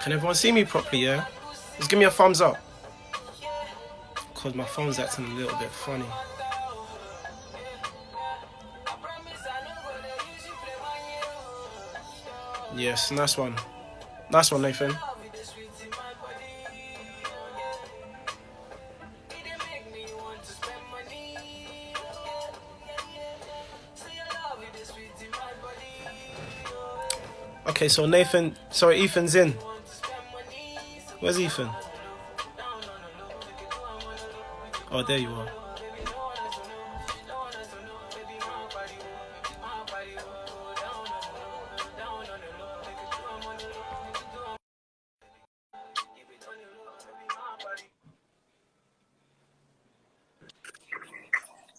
Can everyone see me properly, yeah? Just give me a thumbs up. Because my phone's acting a little bit funny. Yes, nice one. Nice one, Nathan. Okay, so Ethan's in. Where's Ethan? Oh, there you are.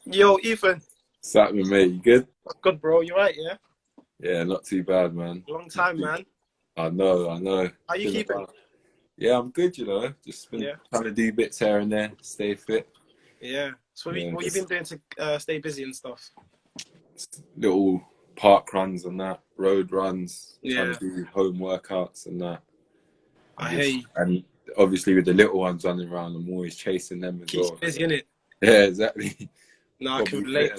Yo, Ethan. What's happening, mate? You good? Good, bro. You right, yeah? Yeah, not too bad, man. Long time, man. I know. How you keeping? Yeah, I'm good, you know. Just been trying to do bits here and there, stay fit. Yeah. So what you been doing to stay busy and stuff? Little park runs and that, road runs, Yeah. trying to do home workouts and that. And obviously with the little ones running around, I'm always chasing them as well. Keeps busy, innit? Yeah, exactly. No, I can relate.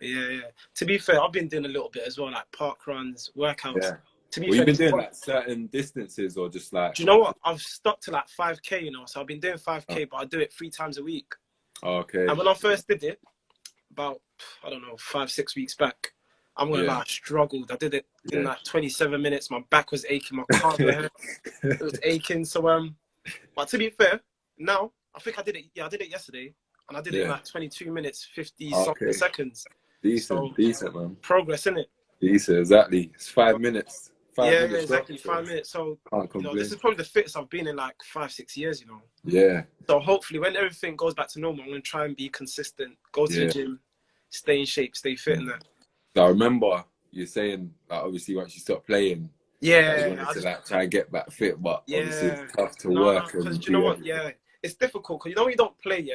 Yeah. To be fair, I've been doing a little bit as well, like park runs, workouts. Yeah. To be fair, you've been doing like certain distances or just like... Do you know what? I've stuck to like 5K, you know, so I've been doing 5K, but I do it 3 times a week. Okay. And when I first did it, about, 5-6 weeks back, I'm gonna lie, I struggled. I did it in like 27 minutes. My back was aching, my calves were it was aching. So but to be fair, now I think I did it. Yeah, I did it yesterday, and I did it in like 22 minutes 50 something seconds. Decent, man. Progress, innit? Decent, exactly. It's 5 minutes. 5 minutes exactly. 5 minutes. So can't this is probably the fittest I've been in like 5-6 years. You know. Yeah. So hopefully, when everything goes back to normal, I'm gonna try and be consistent. Go to the gym, stay in shape, stay fit, and that. So I remember you saying, like, obviously once you stop playing, you wanted to like try and get back fit, but obviously it's tough to work. Because you know what? Yeah, it's difficult because you know when you don't play,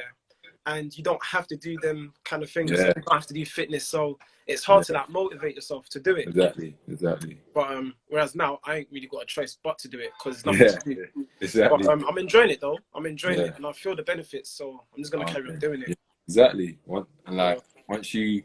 and you don't have to do them kind of things. You don't have to do fitness, so it's hard to like motivate yourself to do it. Exactly. But whereas now I ain't really got a choice but to do it because there's nothing to do. Exactly. But I'm enjoying it though. I'm enjoying it, and I feel the benefits. So I'm just gonna carry on doing it. Yeah, exactly. And like once you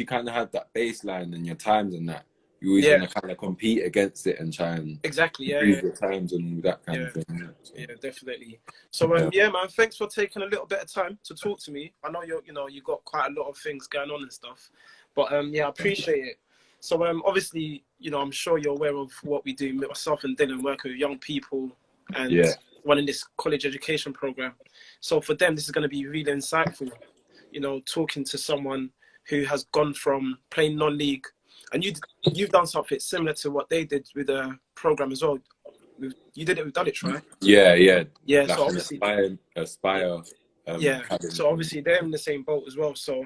kind of have that baseline and your times and that, you always want to kind of compete against it and try and improve your times and that kind of thing. Yeah, definitely. So man, thanks for taking a little bit of time to talk to me. I know you got quite a lot of things going on and stuff, but I appreciate it. So obviously, I'm sure you're aware of what we do. Myself and Dylan work with young people and running this college education program. So for them, this is going to be really insightful. Talking to someone who has gone from playing non-league, and you've done something similar to what they did with the program as well. You did it with Dulwich, right? Yeah. Like so obviously, Aspire. So obviously they're in the same boat as well. So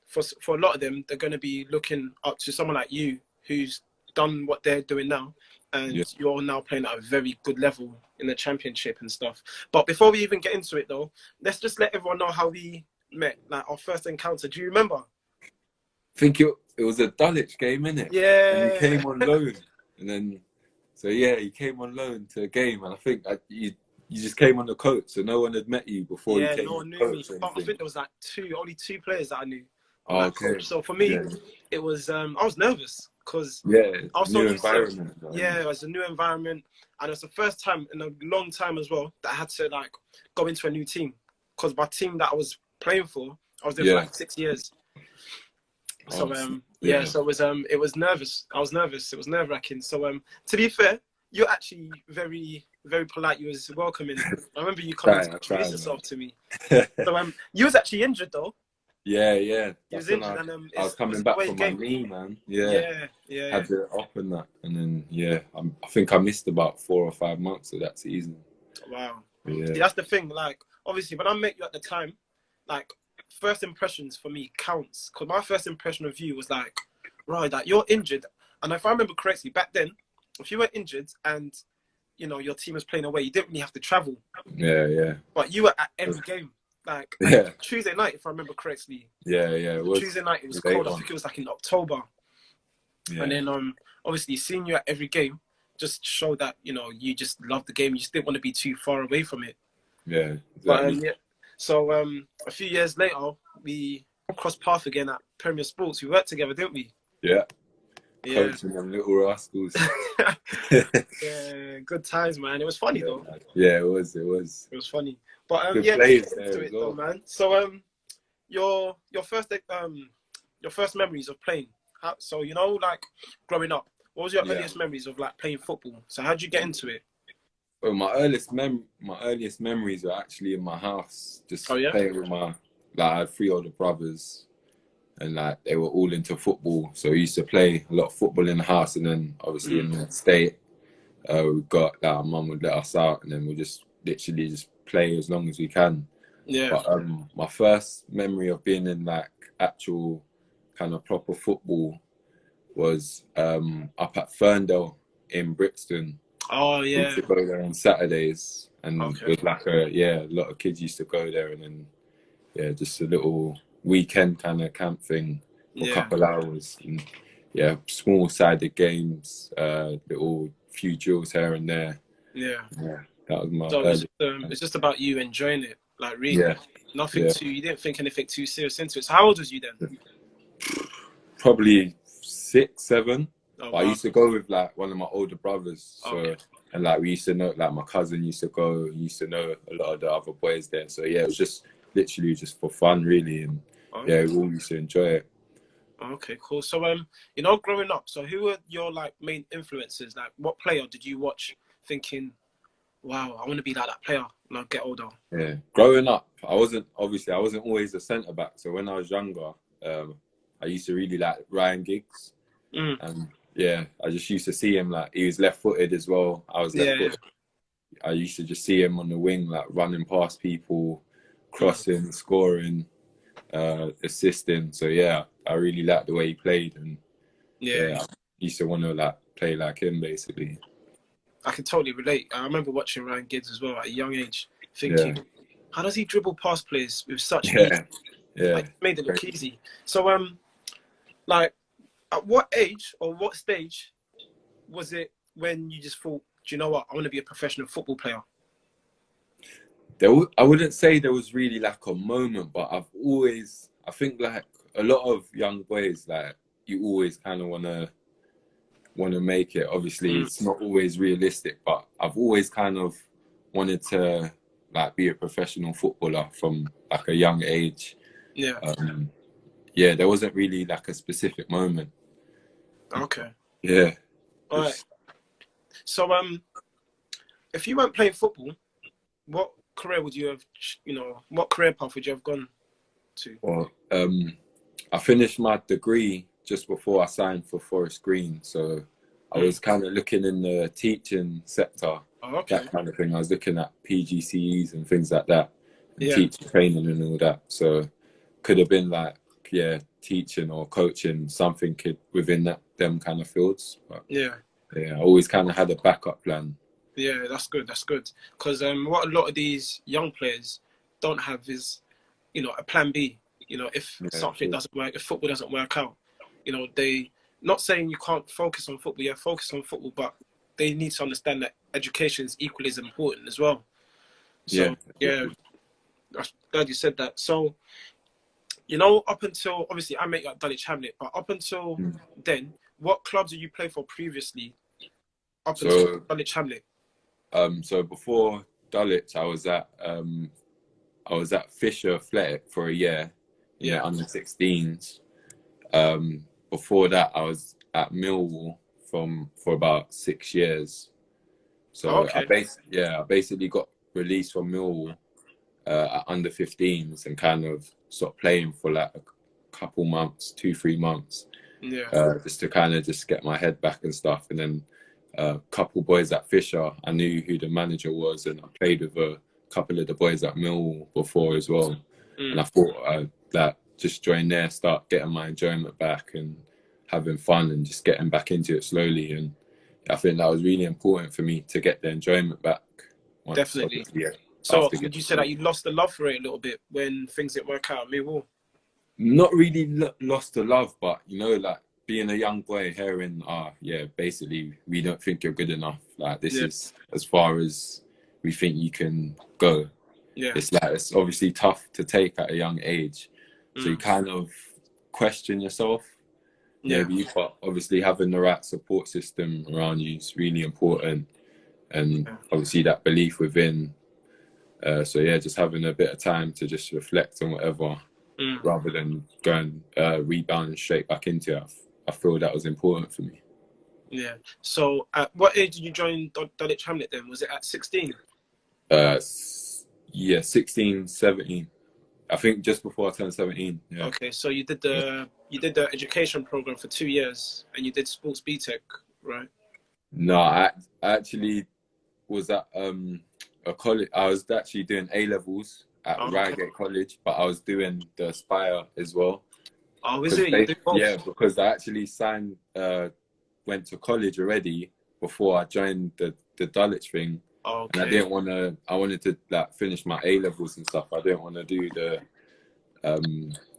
for a lot of them, they're going to be looking up to someone like you who's done what they're doing now, and you're now playing at a very good level in the championship and stuff. But before we even get into it, though, let's just let everyone know how we met, like our first encounter. Do you remember? I think it was a Dulwich game, innit? Yeah. And you came on loan, and then you came on loan to a game, and I think you just came on the coach, so no one had met you before. You came no one knew me. I think there was like only two players that I knew. Okay. So for me, it was I was nervous because I was new environment. It was a new environment, and it was the first time in a long time as well that I had to like go into a new team, because my team that I was playing for, I was there for like 6 years. So so it was nervous. I was nervous. It was nerve-wracking. So to be fair, you're actually very, very polite. You was welcoming. I remember you coming to introduce yourself to me. So you was actually injured though. Yeah. You was injured, and I was coming back from my knee, man. Yeah. Had it up and that, and then I think I missed about 4 or 5 months of that season. Wow. Yeah. See, that's the thing. Like, obviously, when I met you at the time, like, first impressions for me counts, because my first impression of you was like, right, like you're injured, and if I remember correctly, back then, if you were injured and your team was playing away, you didn't really have to travel. Yeah. But you were at every game. Like Tuesday night, if I remember correctly. Yeah. It was Tuesday night. It was cold. I think it was like in October. Yeah. And then obviously seeing you at every game, just showed that, you know, you just loved the game. You just didn't want to be too far away from it. Yeah, But exactly. yeah. So a few years later, we crossed paths again at Premier Sports. We worked together, didn't we? Yeah. Yeah. Coaching them little rascals. Yeah, good times, man. It was funny though. Yeah, it was. It was funny. But Good yeah, players let's get there into as it well. though, man. So your first memories of playing. So you know, like growing up, what was your earliest memories of like playing football? So how'd you get into it? Well, my earliest memories were actually in my house, just playing with I had 3 older brothers, and like they were all into football. So we used to play a lot of football in the house, and then obviously in the state, we got that our mum would let us out, and then we just literally just play as long as we can. Yeah. But my first memory of being in like actual kind of proper football was up at Ferndale in Brixton. Oh yeah. We used to go there on Saturdays, and it was like a lot of kids used to go there, and then just a little weekend kind of camp thing for a couple hours, and small sided games, little few drills here and there. Yeah, that was my. So it's just about you enjoying it, like really. Nothing too. You didn't think anything too serious into it. So how old was you then? Probably 6, 7. Oh, but I used to go with like one of my older brothers, so and like we used to know, like my cousin used to go, used to know a lot of the other boys there. So yeah, it was just literally just for fun, really, and we all used to enjoy it. Okay, cool. So you know, growing up, so who were your like main influences? Like, what player did you watch, thinking, "Wow, I want to be like that player when I get older"? Yeah, growing up, I wasn't always a centre back. So when I was younger, I used to really like Ryan Giggs. And I just used to see him, like he was left-footed as well. I was left-footed. I used to just see him on the wing, like running past people, crossing, scoring, assisting. So I really liked the way he played, and I used to want to like play like him, basically. I can totally relate. I remember watching Ryan Giggs as well at a young age, thinking, how does he dribble past players with such ease? Like, made it look easy. So like, at what age or what stage was it when you just thought, do you know what, I want to be a professional football player? I wouldn't say there was really like a moment, but I think like a lot of young boys, like you always kind of want to make it. Obviously, it's not always realistic, but I've always kind of wanted to like be a professional footballer from like a young age. There wasn't really like a specific moment. Okay. All right. So if you weren't playing football, what career would you have, what career path would you have gone to? Well, I finished my degree just before I signed for Forest Green, so I was kind of looking in the teaching sector, that kind of thing. I was looking at PGCEs and things like that, and teacher training and all that. So could have been like, teaching or coaching, something within them kind of fields. But, I always kind of had a backup plan. Yeah, that's good. That's good. Because what a lot of these young players don't have is, a plan B. If something doesn't work, if football doesn't work out, they, not saying you can't focus on football, focus on football, but they need to understand that education is equally as important as well. So, I'm glad you said that. So, up until, obviously I make Dulwich Hamlet, but up until then, what clubs did you play for previously until Dulwich Hamlet? So before Dulwich, I was at Fisher Athletic for a year, under 16s. Before that, I was at Millwall for about 6 years. So I basically got released from Millwall at under 15s and kind of stopped playing for like a couple months, 2-3 months, just to kind of just get my head back and stuff. And then a couple boys at Fisher, I knew who the manager was, and I played with a couple of the boys at Millwall before as well. And I thought that just join there, start getting my enjoyment back and having fun and just getting back into it slowly. And I think that was really important for me to get the enjoyment back. Definitely. So would you say that you lost the love for it a little bit when things didn't work out at Millwall? Not really lost the love, but like being a young boy hearing, basically we don't think you're good enough. Like this is as far as we think you can go. Yeah. It's like, it's obviously tough to take at a young age. So you kind of question yourself. Maybe, but obviously having the right support system around you is really important. And obviously that belief within. Just having a bit of time to just reflect on whatever, rather than going rebounding straight back into it. I feel that was important for me. Yeah. So at what age did you join Dulwich Hamlet then? Was it at 16? 16, 17. I think just before I turned 17. Yeah. Okay, so you did the education program for 2 years, and you did sports BTEC, right? No, I actually was at a college. I was actually doing A levels at Reigate College, but I was doing the Aspire as well. Oh, is it? Yeah, because I actually went to college already before I joined the Dulwich thing. Okay. And I didn't want to. I wanted to like finish my A levels and stuff. I didn't want to do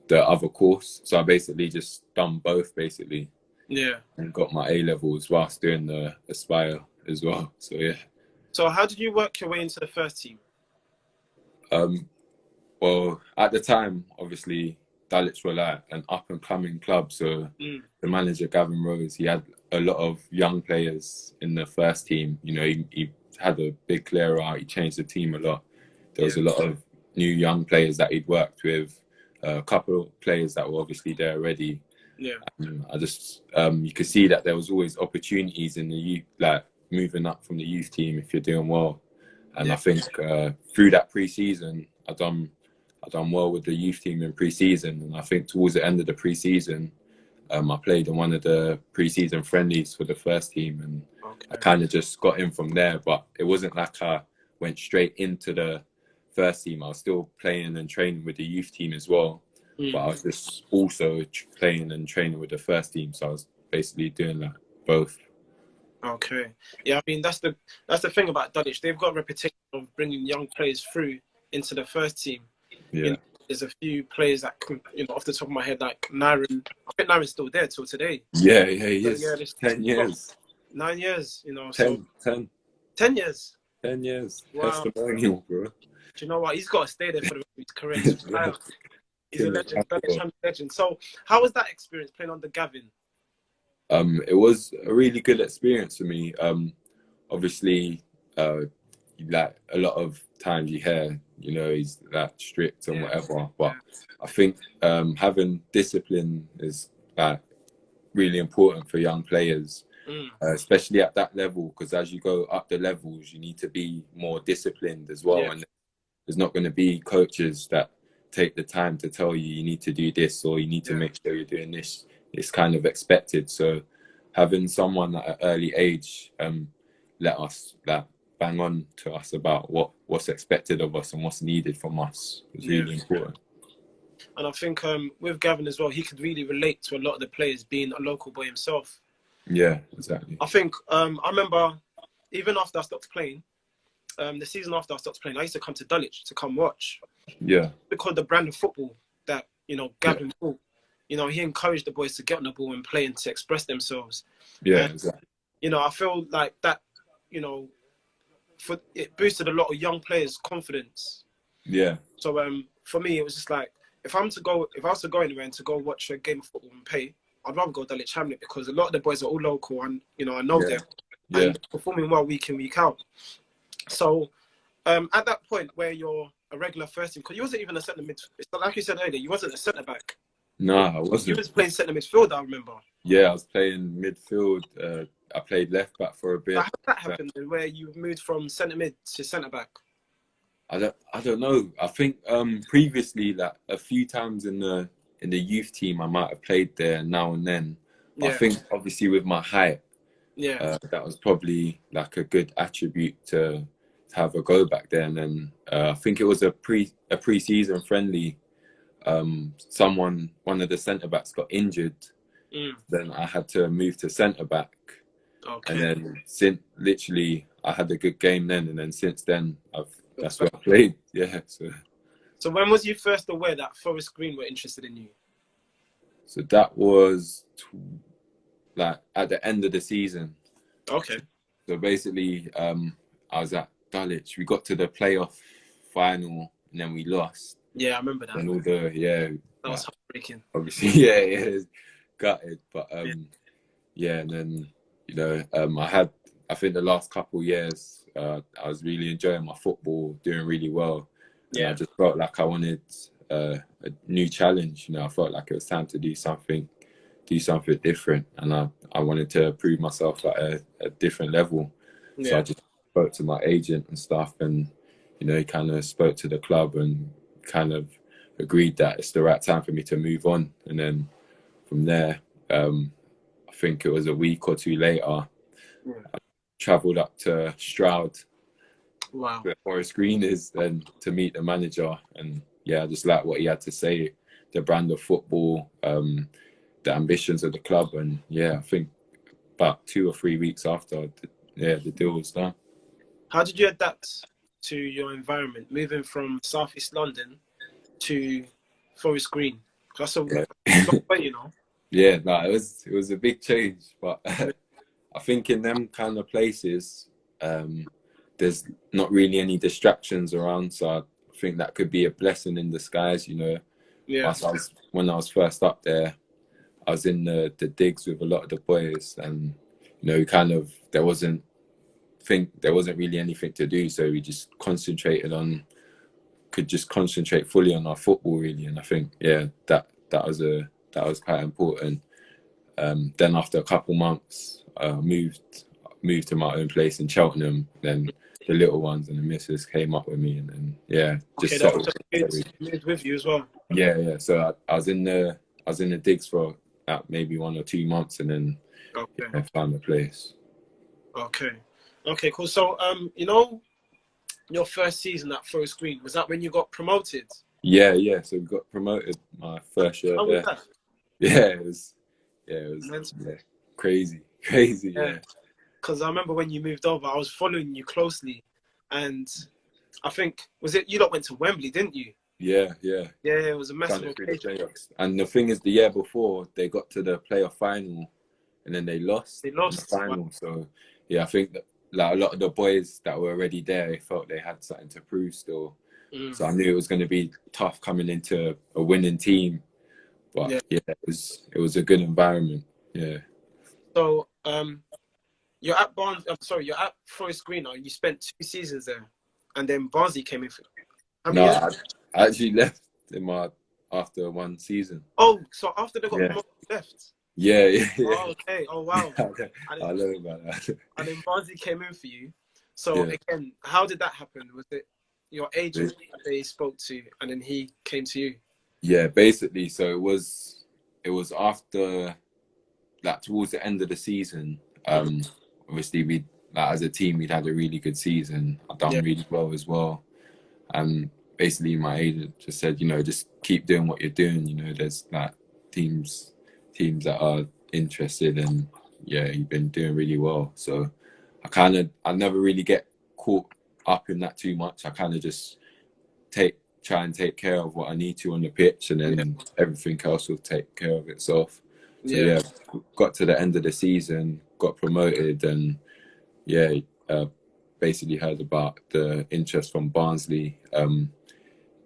the other course, so I basically just done both basically. Yeah. And got my A levels whilst doing the Aspire as well. So yeah. So how did you work your way into the first team? Well, at the time, obviously, Dulwich were like an up-and-coming club. So the manager, Gavin Rose, he had a lot of young players in the first team. You know, he had a big clear out. He changed the team a lot. There was a lot of new young players that he'd worked with. A couple of players that were obviously there already. Yeah. I just, you could see that there was always opportunities in the youth, like moving up from the youth team if you're doing well. And I think through that pre-season, I done well with the youth team in pre-season. And I think towards the end of the pre-season, I played in one of the pre-season friendlies for the first team, and I kind of just got in from there. But it wasn't like I went straight into the first team. I was still playing and training with the youth team as well. But I was just also playing and training with the first team. So I was basically doing that both. Okay. Yeah, I mean, that's the thing about Dulwich. They've got a reputation of bringing young players through into the first team. Yeah. You know, there's a few players that can, off the top of my head, like Naren. I think Naren's still there till today. Yeah, he is. Yeah, 10 years. 9 years, 10 years. 10 years. Wow. Testimonial, bro. Do you know what? He's got to stay there for the rest of his career. He's a legend, legend. So, how was that experience playing under Gavin? It was a really good experience for me. Obviously, like a lot of times you hear, he's that strict and whatever. But I think having discipline is like really important for young players, especially at that level. Because as you go up the levels, you need to be more disciplined as well. Yeah. And there's not going to be coaches that take the time to tell you need to do this or you need to make sure you're doing this. It's kind of expected. So having someone at an early age let us bang on to us about what's expected of us and what's needed from us is really important. And I think with Gavin as well, he could really relate to a lot of the players, being a local boy himself. Yeah, exactly. I think I remember even after I stopped playing, the season after I stopped playing, I used to come to Dulwich to come watch. Yeah. Because the brand of football that, Gavin brought, he encouraged the boys to get on the ball and play and to express themselves. Yeah, exactly. I feel like that, it boosted a lot of young players' confidence. Yeah. So for me, it was just like, if I was to go anywhere and to go watch a game of football and pay, I'd rather go Dulwich Hamlet because a lot of the boys are all local and, I know them. And performing well week in, week out. So at that point where you're a regular first team, because you wasn't even a centre mid, like you said earlier, you wasn't a centre back. No, I wasn't. You was playing centre midfield, I remember. Yeah, I was playing midfield. I played left back for a bit. So how did that happen, where you moved from centre mid to centre back? I don't know. I think previously, like a few times in the youth team, I might have played there now and then. But I think obviously with my height, that was probably like a good attribute to have a go back there. And then I think it was a pre-season friendly. One of the centre backs got injured. Then I had to move to centre back. Okay. And then literally I had a good game then, and then since then that's where I played. Yeah. So when was you first aware that Forest Green were interested in you? So that was like at the end of the season. Okay. So basically, I was at Dulwich. We got to the playoff final, and then we lost. Yeah, I remember that. And that was heartbreaking. Obviously, yeah, it's gutted. But yeah, and then I think the last couple of years, I was really enjoying my football, doing really well. And I just felt like I wanted a new challenge. I felt like it was time to do something different, and I wanted to prove myself at a different level. So I just spoke to my agent and stuff, and he kind of spoke to the club and kind of agreed that it's the right time for me to move on. And then from there, I think it was a week or two later, I travelled up to Stroud, where Forest Green is, and to meet the manager. And I just like what he had to say, the brand of football, the ambitions of the club. And I think about 2 or 3 weeks after, the deal was done. How did you adapt to your environment, moving from Southeast London to Forest Green? That's a long way, Yeah, no, it was a big change, but I think in them kind of places, there's not really any distractions around, so I think that could be a blessing in disguise. When I was first up there, I was in the digs with a lot of the boys, and there wasn't really anything to do, so we just could just concentrate fully on our football, really. And I think that was quite important. Then after a couple months, moved to my own place in Cheltenham. Then the little ones and the missus came up with me, and then just settled. Moved with you as well. Yeah. So I was in the digs for maybe 1 or 2 months, and then I found a place. Okay, cool. So your first season at Forest Green, was that when you got promoted? Yeah. So we got promoted my first year there. That? Yeah, it was crazy. Yeah. Because I remember when you moved over, I was following you closely, and I think you lot went to Wembley, didn't you? Yeah. Yeah, it was a massive occasion. And the thing is, the year before they got to the playoff final, and then they lost. In the final. Wow. So I think that like a lot of the boys that were already there, they felt they had something to prove still. So I knew it was going to be tough coming into a winning team, but it was a good environment. Yeah. So you're at Forest Green now. You spent 2 seasons there, and then Barnsley came in. I actually left after 1 season. Oh, so after they got promoted, you left? Yeah. Oh, okay. Oh, wow. I know about that. And then Barnsley came in for you. So again, how did that happen? Was it your agent that they spoke to, and then he came to you? Yeah, basically. So it was after, like, towards the end of the season. Obviously, we as a team, we'd had a really good season. I'd done really well as well, and basically my agent just said, just keep doing what you're doing. There's like teams that are interested, and you've been doing really well. So I never really get caught up in that too much. I kind of just try and take care of what I need to on the pitch, and then everything else will take care of itself. So got to the end of the season, got promoted, and basically heard about the interest from Barnsley.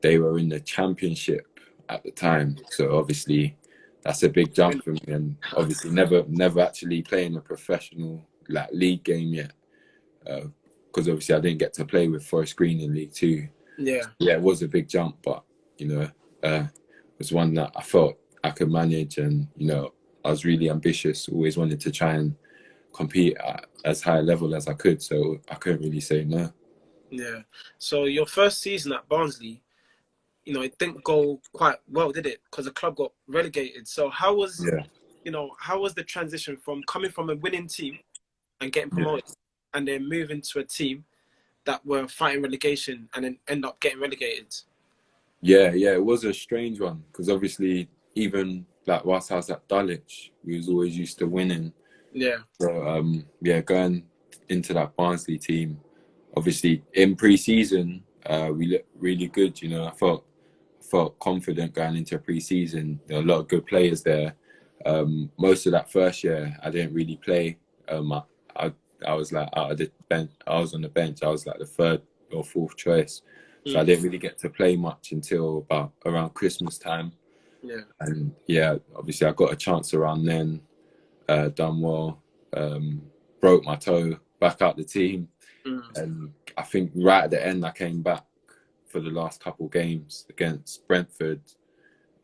They were in the Championship at the time, so obviously that's a big jump for me, and obviously never actually playing a professional league game yet, because obviously I didn't get to play with Forest Green in League 2. Yeah, it was a big jump, but it was one that I felt I could manage, and I was really ambitious, always wanted to try and compete at as high a level as I could, so I couldn't really say no. Yeah. So your first season at Barnsley, it didn't go quite well, did it? Because the club got relegated. So how was the transition from coming from a winning team and getting promoted, and then moving to a team that were fighting relegation and then end up getting relegated? Yeah, it was a strange one, because obviously even whilst I was at Dulwich, we was always used to winning. Yeah. So going into that Barnsley team, obviously in pre-season, we looked really good. I felt confident going into pre-season. There were a lot of good players there, Most of that first year, I didn't really play. I was like out of the bench. I was on the bench. I was like the third or fourth choice, so I didn't really get to play much until about around Christmas time. Yeah. And yeah, obviously I got a chance around then. Done well. Broke my toe. Back out the team, and I think right at the end I came back for the last couple games against Brentford.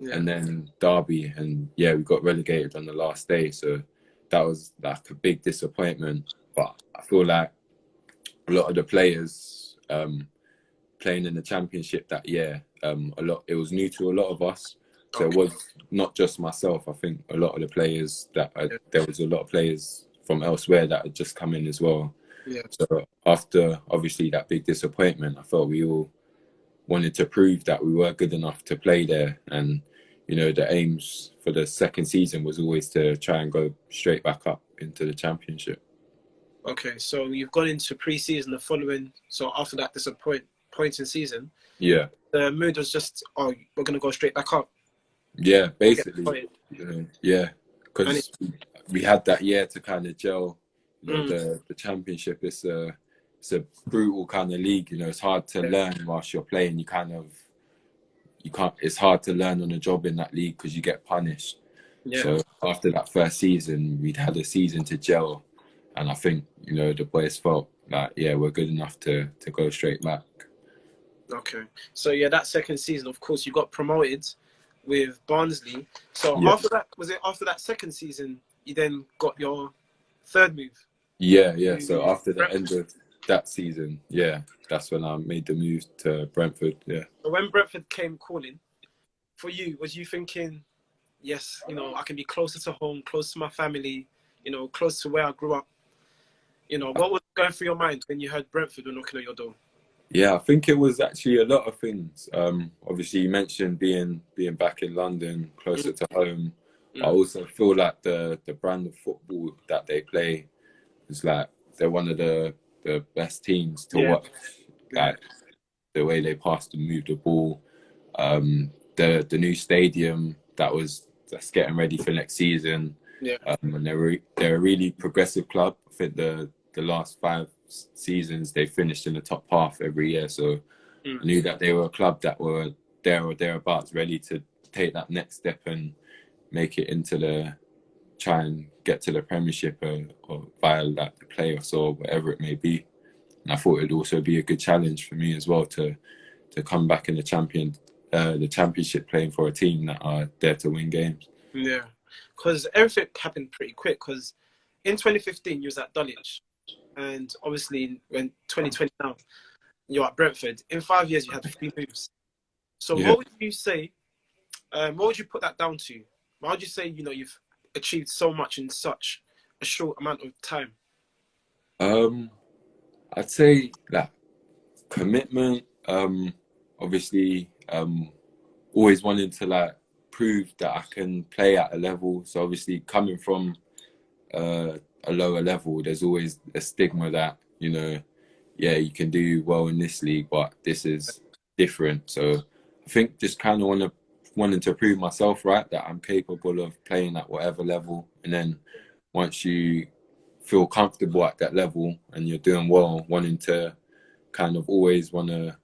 Yeah. And then Derby, and yeah, we got relegated on the last day. So that was like a big disappointment. But I feel like a lot of the players playing in the Championship that year, it was new to a lot of us. So It was not just myself. I think a lot of the players there was a lot of players from elsewhere that had just come in as well. Yeah. So after obviously that big disappointment, I felt we all wanted to prove that we were good enough to play there. And, you know, the aims for the second season was always to try and go straight back up into the Championship. Okay, so you've gone into pre-season the following, so after that disappointing season, yeah, the mood was just, oh, we're going to go straight back up. Yeah, basically. Yeah, because we had that year to kind of gel. You know, the Championship is it's a brutal kind of league. You know, it's hard to learn whilst you're playing. It's hard to learn on the job in that league because you get punished. Yeah. So after that first season, we'd had a season to gel, and I think, you know, the boys felt like, yeah, we're good enough to go straight back. Okay, so yeah, that second season, of course, you got promoted with Barnsley. So after that second season, you then got your third move? Yeah. So after the end of that season, yeah, that's when I made the move to Brentford. Yeah. So when Brentford came calling for you, was you thinking, yes, you know, I can be closer to home, close to my family, you know, close to where I grew up? You know, what was going through your mind when you heard Brentford were knocking at your door? Yeah, I think it was actually a lot of things. Obviously, you mentioned being back in London, closer to home. I also feel like the brand of football that they play is like they're one of the best teams to watch. Like the way they pass and move the ball, the new stadium that's getting ready for next season. And they're a really progressive club. I think the last 5 seasons they finished in the top half every year. So I knew that they were a club that were there or thereabouts, ready to take that next step and make it try and get to the Premiership or via like the playoffs or whatever it may be. And I thought it'd also be a good challenge for me as well to come back in the Championship playing for a team that are there to win games. Yeah, because everything happened pretty quick. Because in 2015 you was at Dulwich, and obviously when 2020 now you're at Brentford. In 5 years you had 3 moves. So what would you say? What would you put that down to? Why would you say, you know, you've achieved so much in such a short amount of time? I'd say that commitment. Obviously, always wanting to like prove that I can play at a level. So obviously, coming from a lower level, there's always a stigma that, you know, yeah, you can do well in this league, but this is different. So I think just kind of wanting to prove myself, right, that I'm capable of playing at whatever level. And then once you feel comfortable at that level and you're doing well, wanting to kind of always want to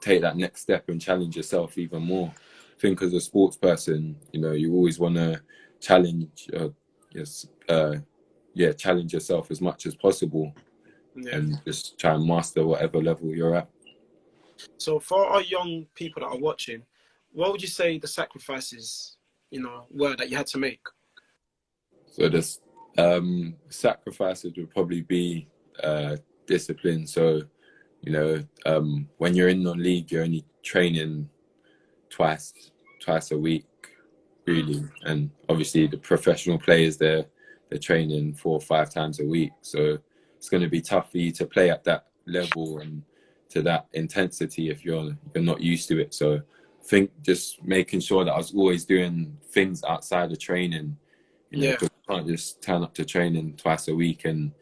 take that next step and challenge yourself even more. I think as a sports person, you know, you always want to challenge challenge yourself as much as possible, and just try and master whatever level you're at. So for our young people that are watching, what would you say the sacrifices, you know, were that you had to make? So the sacrifices would probably be discipline. So, you know, when you're in non-league, you're only training twice a week, really. And obviously the professional players, they're training 4 or 5 times a week. So it's going to be tough for you to play at that level and to that intensity if you're not used to it. So I think just making sure that I was always doing things outside of training. You know, 'cause you can't just turn up to training twice a week and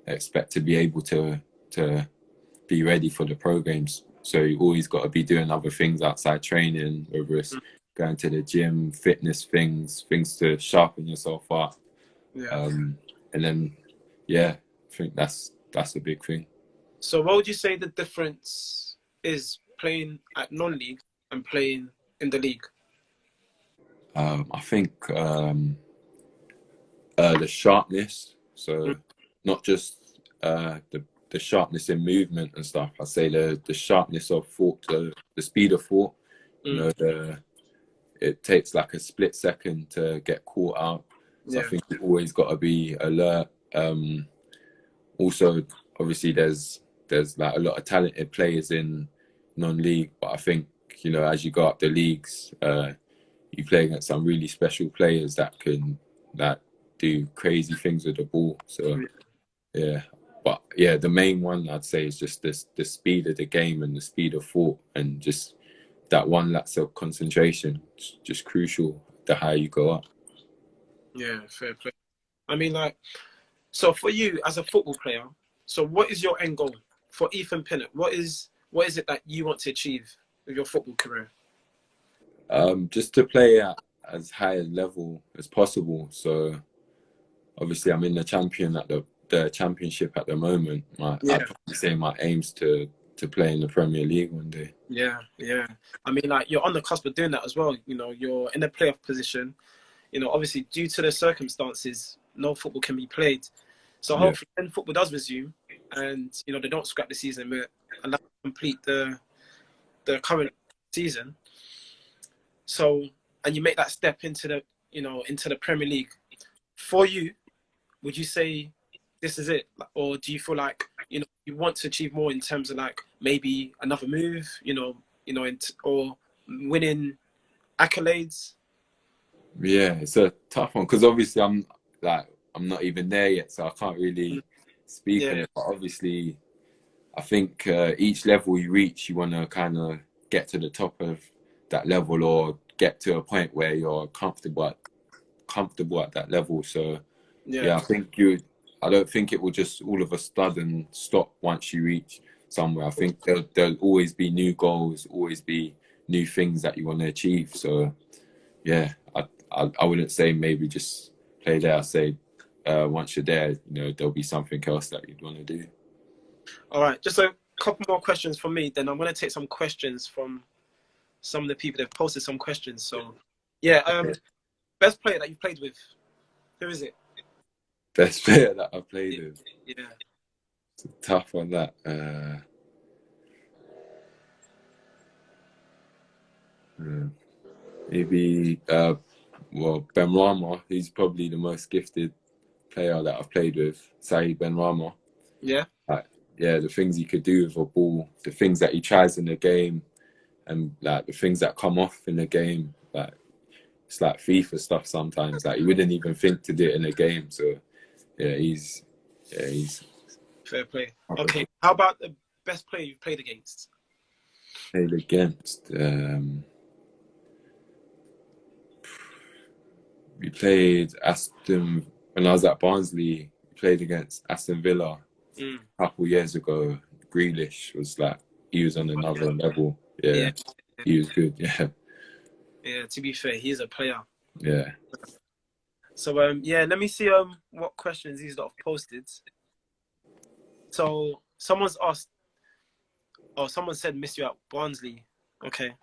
expect to be able to be ready for the pro games. So you always got to be doing other things outside training, whether it's going to the gym, fitness things to sharpen yourself up. Yeah. And then, yeah, I think that's a big thing. So what would you say the difference is playing at non-league and playing in the league? I think the sharpness. So not just the sharpness in movement and stuff. I say the sharpness of thought, the speed of thought. You know, it takes like a split second to get caught out. So I think you've always got to be alert. Also, obviously, there's like a lot of talented players in non-league, but I think, you know, as you go up the leagues, you play against some really special players that can do crazy things with the ball. So yeah, but yeah, the main one I'd say is just the speed of the game and the speed of thought, and just that one lapse of concentration. It's just crucial the higher you go up. Yeah, fair play. I mean, like, so for you as a football player, so what is your end goal for Ethan Pinnock? What is it that you want to achieve with your football career? Just to play at as high a level as possible. So obviously I'm in the championship at the moment. I'd probably say my aim's to play in the Premier League one day. Yeah. I mean, like, you're on the cusp of doing that as well. You know, you're in a playoff position. You know, obviously due to the circumstances, no football can be played. So hopefully when football does resume and, you know, they don't scrap the season but allow to complete the current season. So, and you make that step into the Premier League. For you, would you say this is it? Or do you feel like, you know, you want to achieve more in terms of like maybe another move, or winning accolades? Yeah, it's a tough one because obviously I'm not even there yet, so I can't really speak on it. But obviously, I think each level you reach, you want to kind of get to the top of that level or get to a point where you're comfortable at that level. So yeah, I don't think it will just all of a sudden stop once you reach somewhere. I think there'll always be new goals, always be new things that you want to achieve. So yeah, I wouldn't say maybe just play there. I say once you're there, you know, there'll be something else that you'd want to do. All right, just a couple more questions from me. Then I'm going to take some questions from some of the people that have posted some questions. So yeah, best player that you played with, who is it? Best player that I played with. Yeah, it's a tough one. That maybe Ben Rama. He's probably the most gifted player that I've played with. Saeed Ben Rama. Yeah. Yeah, the things he could do with a ball, the things that he tries in the game, and like the things that come off in the game, like it's like FIFA stuff sometimes. Like you wouldn't even think to do it in a game. So yeah, he's fair play. Okay, how about the best player you've played against? Played against. We played Aston when I was at Barnsley. We played against Aston Villa a couple years ago. Grealish was like he was on another level. Yeah, he was good. Yeah. Yeah, to be fair, he's a player. Yeah. So let me see what questions these lot have posted. So someone's asked. Oh, someone said miss you at Barnsley. Okay.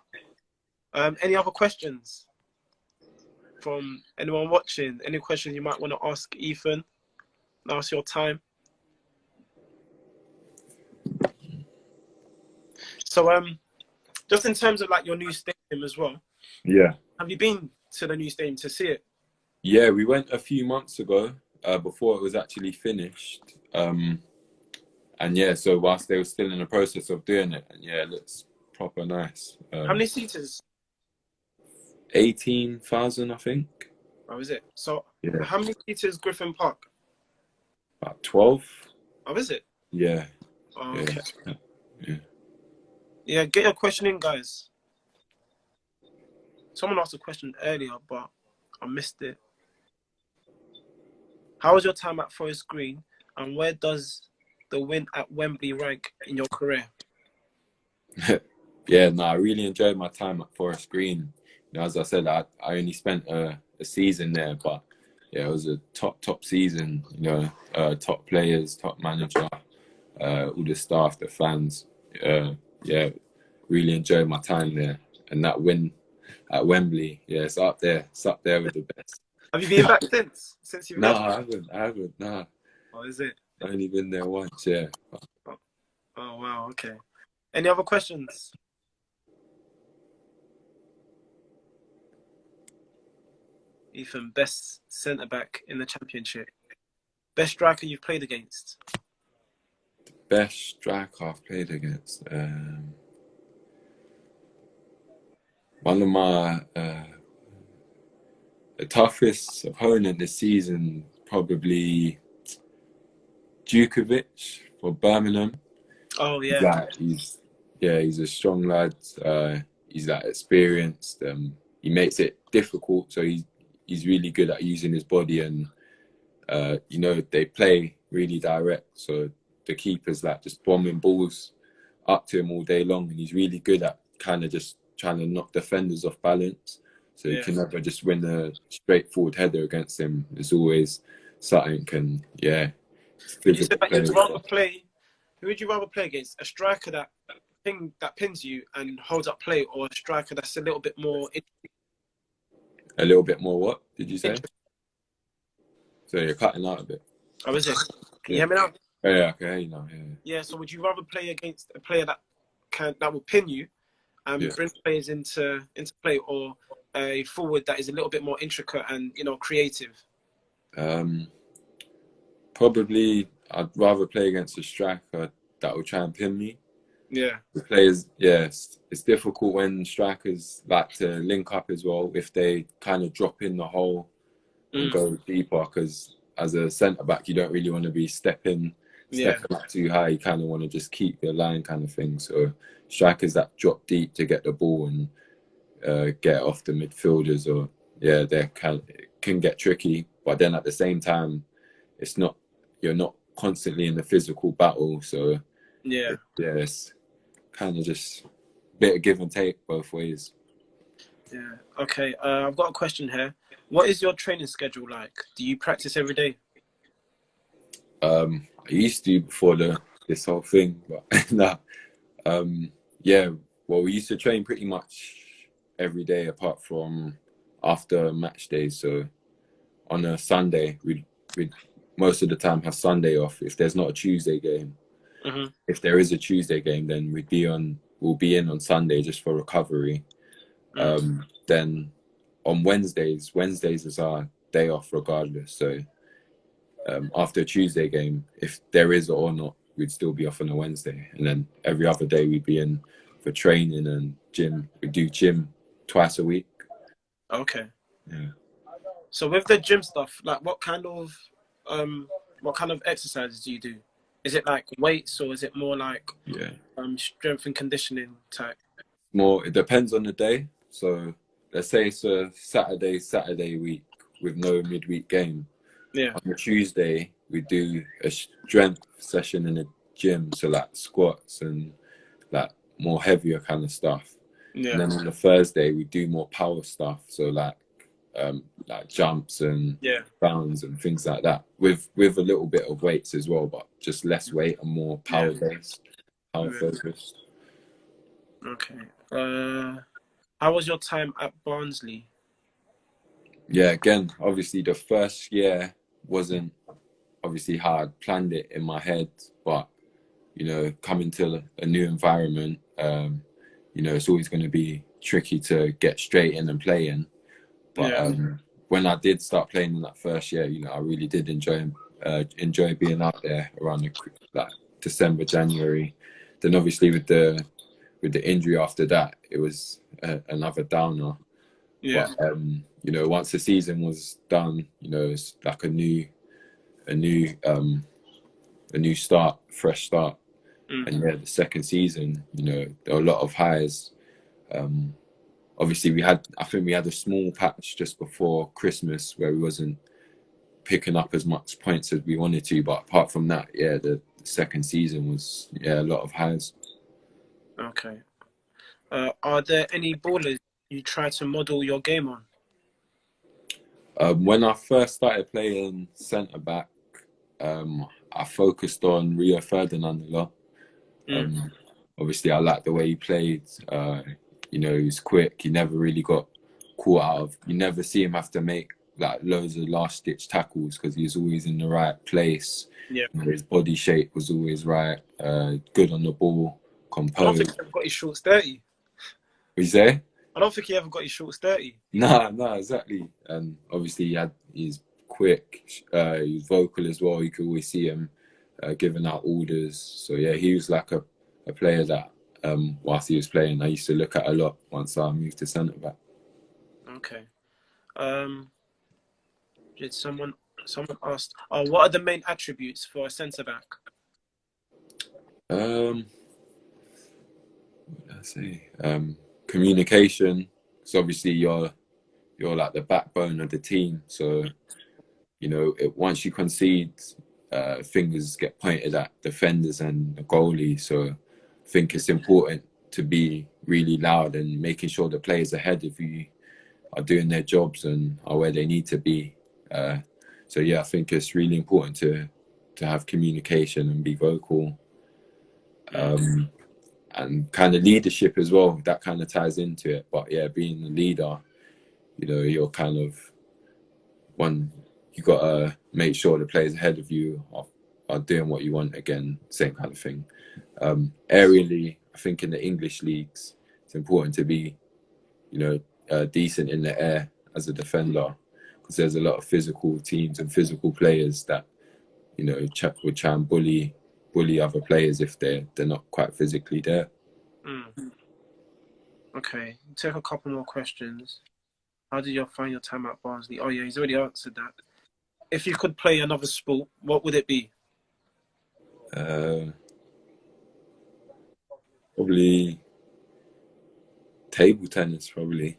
Any other questions from anyone watching? Any questions you might want to ask Ethan? Now's your time. So just in terms of like your new stadium as well. Yeah. Have you been to the new stadium to see it? Yeah, we went a few months ago before it was actually finished. And yeah, so whilst they were still in the process of doing it, and yeah, it looks proper nice. How many seaters? 18,000, I think. Oh, is it? So how many seaters Griffin Park? About 12. Oh, is it? Yeah. Oh, okay. Yeah, get your question in, guys. Someone asked a question earlier, but I missed it. How was your time at Forest Green, and where does the win at Wembley rank in your career? Yeah, no, I really enjoyed my time at Forest Green. you know, as I said, I only spent a season there, but yeah, it was a top season. You know, top players, top manager, all the staff, the fans. Yeah, really enjoyed my time there, and that win at Wembley, yeah, it's up there. It's up there with the best. Have you been back since you've No, left? I haven't. Nah, Oh, is it? I've only been there once. Yeah. Oh, oh wow. Okay. Any other questions? Ethan, best centre back in the Championship. Best striker you've played against. Best striker I've played against. One of my the toughest opponent this season, probably Djukovic for Birmingham. Oh yeah. He's a strong lad. He's that experienced. He makes it difficult, so he's really good at using his body, and you know, they play really direct. So the keeper's like just bombing balls up to him all day long, and he's really good at kind of just trying to knock defenders off balance. So you can never just win a straightforward header against him. There's always something, and yeah. Would you say that you'd rather play? Who would you rather play against? A striker that pins you and holds up play, or a striker that's a little bit more? A little bit more. What did you say? So you're cutting out a bit. Oh, is it? Can you hear me now? Oh, yeah, I can hear you now. Yeah. So would you rather play against a player that will pin you and bring players into play, or a forward that is a little bit more intricate and, you know, creative? Probably I'd rather play against a striker that will try and pin me. Yeah. The players, yes, it's difficult when strikers like to link up as well, if they kind of drop in the hole and go deeper, because as a centre back you don't really want to be stepping up too high. You kind of want to just keep your line kind of thing. So strikers that drop deep to get the ball and get off the midfielders, or they can get tricky. But then at the same time, you're not constantly in the physical battle. So it's kind of just a bit of give and take both ways. Yeah. Okay. I've got a question here. What is your training schedule like? Do you practice every day? I used to before this whole thing, but nah. Well, we used to train pretty much every day apart from after match days. So on a Sunday, we'd most of the time have Sunday off if there's not a Tuesday game. If there is a Tuesday game, then we'll be in on Sunday just for recovery. Then on Wednesdays is our day off regardless. So after a Tuesday game, if there is or not, we'd still be off on a Wednesday. And then every other day we'd be in for training and gym. We do gym twice a week. Okay. Yeah. So with the gym stuff, like what kind of exercises do you do? Is it like weights, or is it more like strength and conditioning type? It depends on the day. So let's say it's a Saturday week with no midweek game. Yeah. On a Tuesday, we do a strength session in the gym, so like squats and like more heavier kind of stuff. Yeah. And then on the Thursday, we do more power stuff, so like jumps and bounds and things like that, with a little bit of weights as well, but just less weight and more power based, power focused. Okay. How was your time at Barnsley? Yeah, again, obviously the first year wasn't obviously how I'd planned it in my head, but you know, coming to a new environment, you know, it's always going to be tricky to get straight in and play in. But when I did start playing in that first year, you know, I really did enjoy being out there around like December, January. Then obviously with the injury after that, it was another downer. Yeah. But you know, once the season was done, you know, it's like a new start, fresh start. And the second season, you know, there were a lot of highs. Obviously, I think we had a small patch just before Christmas where we wasn't picking up as much points as we wanted to. But apart from that, the second season was a lot of highs. Okay. Are there any ballers you try to model your game on? When I first started playing centre back, I focused on Rio Ferdinand a lot. Obviously, I liked the way he played. You know, he was quick. He never really got caught out of. You never see him have to make like loads of last-ditch tackles because he was always in the right place. Yeah. You know, his body shape was always right. Good on the ball, I don't composed. think he ever got his shorts dirty. What you say? I don't think he ever got his shorts dirty. No, exactly. And obviously, he's quick. He's vocal as well. You could always see him giving out orders. So yeah, he was like a player that whilst he was playing, I used to look at a lot once I moved to centre back. Okay. Did someone asked, what are the main attributes for a centre back? What did I say? Communication. So obviously you're like the backbone of the team. So you know, once you concede, fingers get pointed at defenders and the goalie. So I think it's important to be really loud and making sure the players ahead of you are doing their jobs and are where they need to be. So yeah, I think it's really important to have communication and be vocal. And kind of leadership as well, that kind of ties into it. But yeah, being a leader, you know, you're kind of you got to make sure the players ahead of you are doing what you want again, same kind of thing. Aerially, I think in the English leagues, it's important to be, you know, decent in the air as a defender, because there's a lot of physical teams and physical players that, you know, would try and bully other players if they're not quite physically there. Okay, take a couple more questions. How did you find your time at Barnsley? Oh yeah, he's already answered that. If you could play another sport, what would it be? Probably table tennis, probably.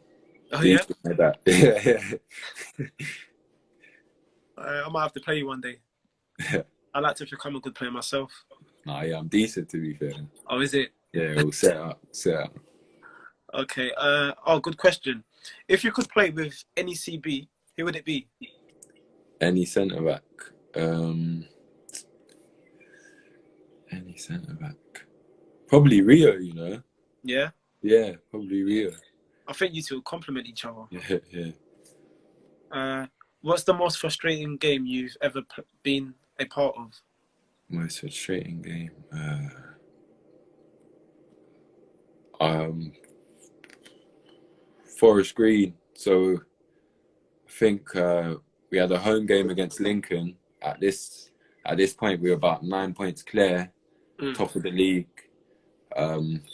Oh yeah? Like that. Yeah. I might have to play you one day. I like to become a good player myself. Nah, yeah, I'm decent, to be fair. Oh, is it? Yeah, we'll set up. Okay. Good question. If you could play with any CB, who would it be? Any centre back. Any centre back. Probably Rio, you know. Yeah? Yeah, probably Rio. I think you two will complement each other. Yeah. What's the most frustrating game you've ever been a part of? Most frustrating game. Forest Green. So I think we had a home game against Lincoln. At this point, we were about 9 points clear, top of the league.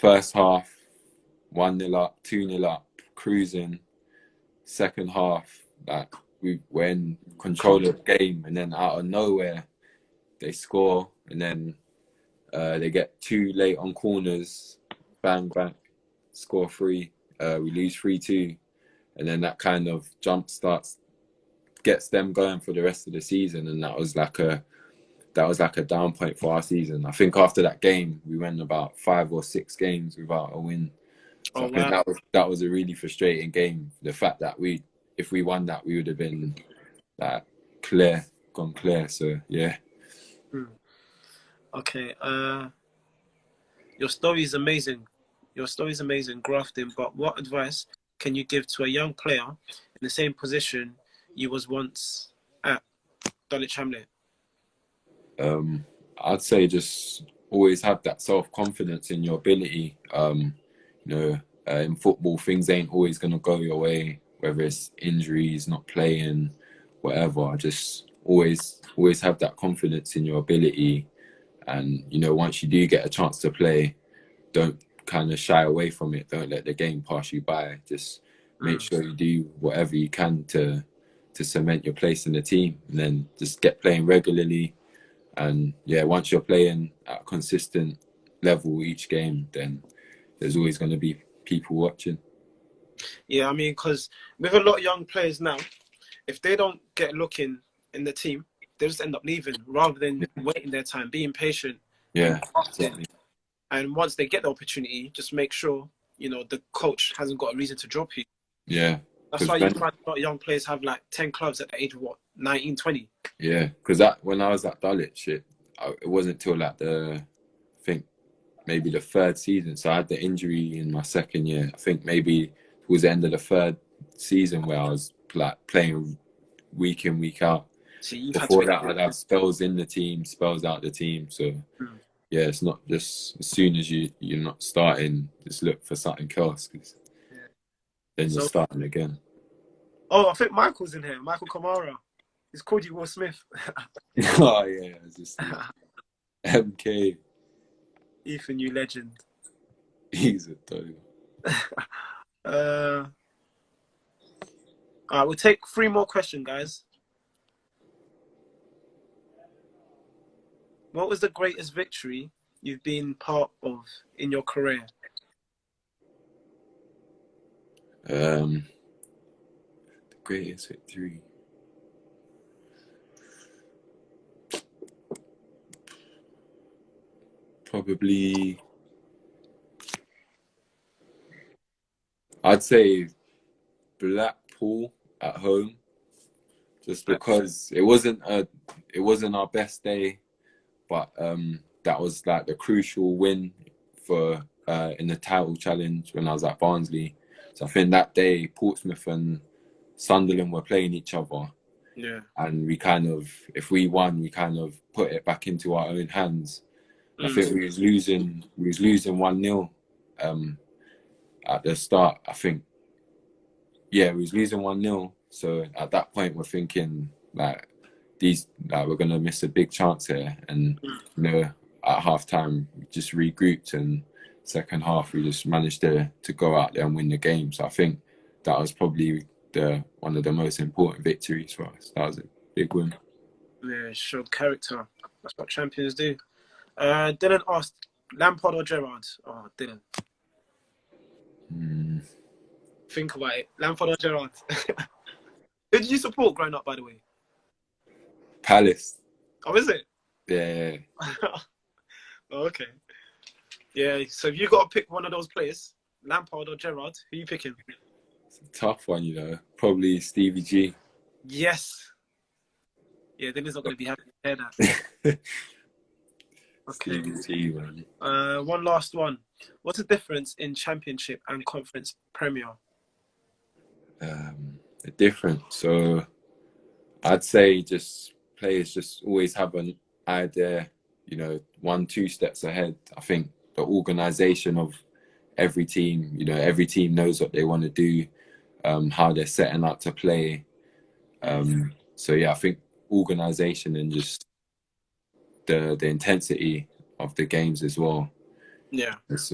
First half, 1-0 up, 2-0 up, cruising. Second half, like we were in control of the game, and then out of nowhere, they score, and then they get 2 late on corners, bang, bang, score 3. We lose 3-2, and then that kind of gets them going for the rest of the season, and that was like a down point for our season. I think after that game, we went about 5 or 6 games without a win. So I think that was a really frustrating game. The fact that if we won that, we would have been like gone clear. So yeah. Okay. Your story is amazing. Grafting. But what advice can you give to a young player in the same position you was once at, Dulwich Hamlet? I'd say just always have that self-confidence in your ability. In football, things ain't always going to go your way, whether it's injuries, not playing, whatever. Just always have that confidence in your ability. And, you know, once you do get a chance to play, don't kind of shy away from it. Don't let the game pass you by. Just make sure you do whatever you can to cement your place in the team, and then just get playing regularly. And yeah, once you're playing at a consistent level each game, then there's always going to be people watching. Yeah, I mean, because with a lot of young players now, if they don't get looking in the team, they just end up leaving rather than waiting their time, being patient. Yeah, exactly. And once they get the opportunity, just make sure the coach hasn't got a reason to drop you. Yeah. That's why you find a lot of young players have like 10 clubs at the age of 19, 20. Yeah, because when I was at Dulwich, it wasn't till like I think maybe the third season. So I had the injury in my second year. I think maybe towards the end of the third season where I was like playing week in, week out. So you've Before that, I'd have spells in the team, spells out the team. So yeah, it's not just as soon as you're not starting, just look for something else, because then you're starting again. Oh, I think Michael's in here. Michael Kamara. He's called you Will Smith. Oh yeah, it's just MK. Ethan, you legend. He's a dog. All right, we'll take 3 more questions, guys. What was the greatest victory you've been part of in your career? The greatest victory. Probably, I'd say Blackpool at home, just because it wasn't our best day, but that was like the crucial win for in the title challenge when I was at Barnsley. So I think that day Portsmouth and Sunderland were playing each other. Yeah. And we if we won, we kind of put it back into our own hands. I think we was losing 1-0 at the start. I think, yeah, we was losing 1-0. So at that point, we're thinking we're gonna miss a big chance here. And at half time, we just regrouped, and second half we just managed to go out there and win the game. So I think that was probably one of the most important victories for us. That was a big win. Yeah, it showed character. That's what champions do. Dylan asked, Lampard or Gerrard? Oh, Dylan. Think about it. Lampard or Gerrard? Who did you support growing up, by the way? Palace. Oh, is it? Yeah. Oh, okay. Yeah, so if you got to pick one of those players, Lampard or Gerrard, who are you picking? It's a tough one, Probably Stevie G. Yes. Yeah, Dylan's not going to be happy to hear that. Okay. Stevie G, man. One last one. What's the difference in Championship and Conference Premier? The difference. So I'd say just players just always have an idea, 1-2 steps ahead. I think the organisation of every team, every team knows what they want to do, how they're setting out to play. So yeah, I think organisation and just the intensity of the games as well. Yeah, it's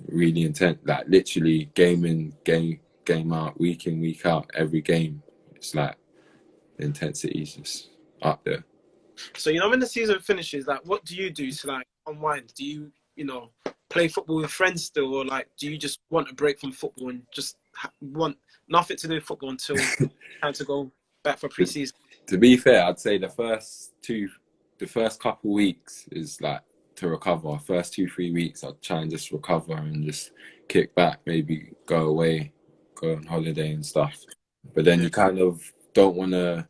really intense. Like literally game in, game out, week in, week out, every game. It's like the intensity is just up there. So when the season finishes, like, what do you do to like unwind? Do you play football with friends still, or like do you just want a break from football and just want nothing to do with football until time to go back for pre-season? To be fair, I'd say the first couple weeks is like to recover. First 2-3 weeks, I'd try and just recover and just kick back, maybe go away, go on holiday and stuff. But then you kind of don't want to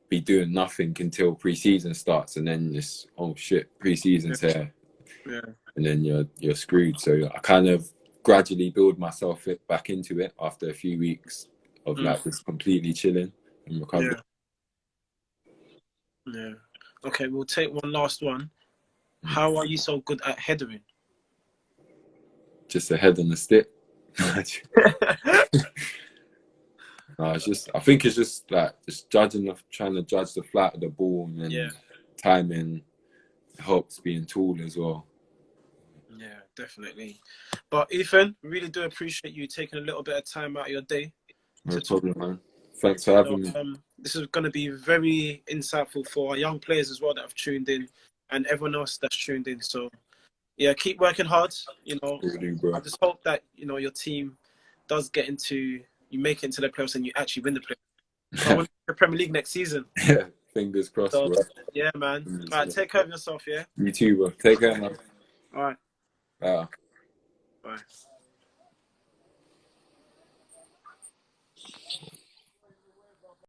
be doing nothing until pre-season starts, and then just, oh shit, pre-season's here. Yeah. And then you're screwed. So I kind of gradually build myself back into it after a few weeks of like just completely chilling and recovering. Yeah. Okay, we'll take one last one. How are you so good at headering? Just a head on the stick. No, I think it's just like trying to judge the flight of the ball, and then timing helps being tall as well. Yeah, definitely. But Ethan, really do appreciate you taking a little bit of time out of your day. No problem, man. Thanks for having me. This is going to be very insightful for our young players as well that have tuned in, and everyone else that's tuned in. So, yeah, keep working hard. Really, bro. I just hope that your team does you make it into the playoffs and you actually win the playoffs. I want the Premier League next season. Yeah, fingers crossed, So, bro. yeah, man. All right, take care of yourself, yeah? You too, bro. Take care, man. All right. Bye. Bye.